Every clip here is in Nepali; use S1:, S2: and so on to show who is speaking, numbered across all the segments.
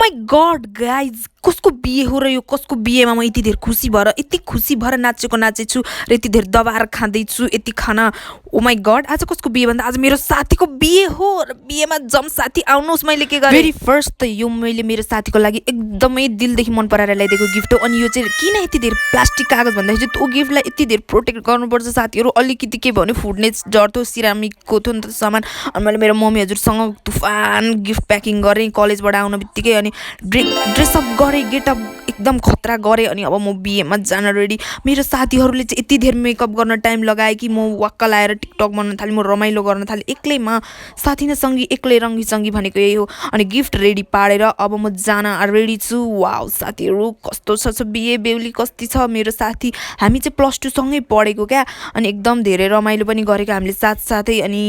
S1: माई गड गाइज कसको बिहे हो र यो कसको बिहेमा म यति खुसी भएर नाचेछु र यति धेरै दबाएर खाँदैछु यति खाना ओ माई गड आज कसको बिहे भन्दा आज मेरो साथीको बिहे हो र बिहेमा जम साथी आउनुहोस् मैले के गरेँ भेरी फर्स्ट त यो मैले मेरो साथीको लागि एकदमै दिलदेखि मन पराएर ल्याइदिएको गिफ्ट हो अनि यो चाहिँ किन यति धेरै प्लास्टिक कागज भन्दाखेरि चाहिँ त्यो गिफ्टलाई यति धेरै प्रोटेक्ट गर्नुपर्छ साथीहरू अलिकति के भन्यो फुट्ने डर थियो सिरामिकको थियो नि त सामान अनि मैले मेरो मम्मी हजुरसँग तुफान गिफ्ट प्याकिङ गरेँ कलेजबाट आउन बित्तिकै अनि ड्रेसअप गरेँ गेटअप एकदम खतरा गरेँ अनि अब म बिहेमा जान रेडी मेरो साथीहरूले चाहिँ यति धेरै मेकअप गर्न टाइम लगाए कि म वाक्क लाएर टिकटक बनाउन थालेँ म रमाइलो गर्न थालेँ एक्लैमा साथी न सँगी एक्लै रङ्गी सङ्गी भनेको यही हो अनि गिफ्ट रेडी पारेर अब म जान रेडी छु वाउ साथीहरू कस्तो छ बिहे बेहुली कस्ती छ मेरो साथी हामी चाहिँ +2 सँगै पढेको क्या अनि एकदम धेरै रमाइलो पनि गरेको हामीले साथसाथै अनि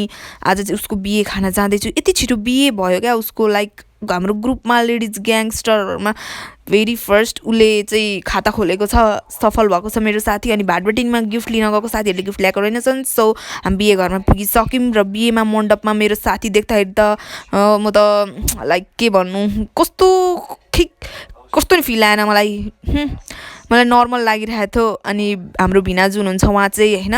S1: आज चाहिँ उसको बिहे खाना जाँदैछु यति छिटो बिहे भयो क्या उसको लाइक हाम्रो ग्रुपमा लेडिज ग्याङस्टरहरूमा भेरी फर्स्ट उसले चाहिँ खाता खोलेको छ सफल भएको छ मेरो साथी अनि भाटबटिनमा गिफ्ट लिन गएको साथीहरूले गिफ्ट ल्याएको रहेनछन् सो हामी बिहे घरमा पुगिसक्यौँ र बिहेमा मण्डपमा मेरो साथी देख्दाखेरि त म त लाइक के भन्नु कस्तो नि फिल आएन मलाई नर्मल लागिरहेको थियो अनि हाम्रो भिनाजु हुनुहुन्छ उहाँ चाहिँ होइन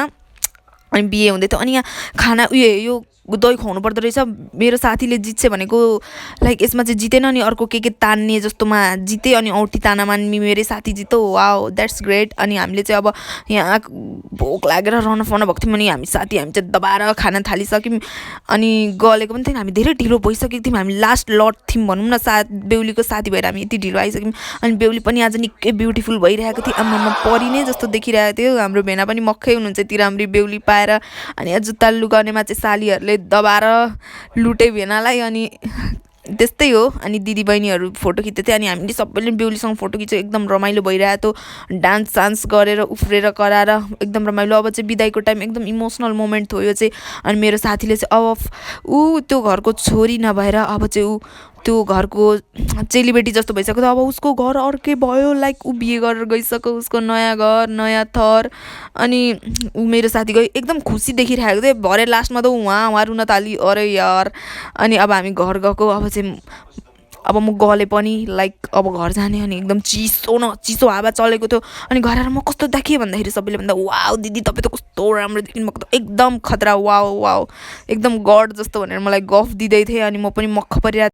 S1: अनि बिहे हुँदै थियो अनि यहाँ खाना यो दही खुवाउनु पर्दो रहेछ मेरो साथीले जित्छ भनेको लाइक यसमा चाहिँ जितेन अनि अर्को के तान्ने जस्तोमा जिते अनि औँठी तानामा मेरै साथी जित्यो वाउ द्याट्स ग्रेट अनि हामीले चाहिँ अब यहाँ भोक लागेर रहन भएको थियौँ अनि हामी चाहिँ दबाएर खाना थालिसक्यौँ अनि गलेको पनि थिएन हामी धेरै ढिलो भइसकेको थियौँ हामी लास्ट लट थियौँ भनौँ न बेहुलीको साथी भएर हामी यति ढिलो आइसक्यौँ अनि बेहुली पनि आज निकै ब्युटिफुल भइरहेको थियो आमामा परी नै जस्तो देखिरहेको थियो हाम्रो भेना पनि मक्खै हुनुहुन्छ यति राम्री बेहुली पाएर अनि जुत्ता लुगाउनेमा चाहिँ सालीहरूले दबाएर लुटे भेनालाई अनि त्यस्तै हो अनि दिदी बहिनीहरू फोटो खिच्दै थियो अनि हामीले सबैले बेहुलीसँग फोटो खिच्यो एकदम रमाइलो भइरहेको थियो डान्स गरेर उफ्रेर कराएर एकदम रमाइलो अब चाहिँ बिदाईको टाइम एकदम इमोसनल मोमेन्ट थियो यो चाहिँ अनि मेरो साथीले चाहिँ अब त्यो घरको छोरी नभएर अब चाहिँ त्यो घरको चेलीबेटी जस्तो भइसक्यो त अब उसको घर अर्कै भयो लाइक ऊ बिहे गरेर गइसक्यो उसको नयाँ घर नयाँ थर अनि ऊ मेरो साथी गयो एकदम खुसी देखिरहेको थियो भरे लास्टमा त उहाँ रुन थाली अरे यार अनि अब हामी घर गएको अब म गले पनि लाइक अब घर जाने अनि एकदम चिसो हावा चलेको थियो अनि घर आएर म कस्तो देखेँ भन्दाखेरि सबैले भन्दा वाउ दिदी तपाईँ त कस्तो राम्रो देखिनु भएको त एकदम खतरा वाउ एकदम गड जस्तो भनेर मलाई गफ दिँदै थिएँ अनि म पनि मक्ख परिरहेको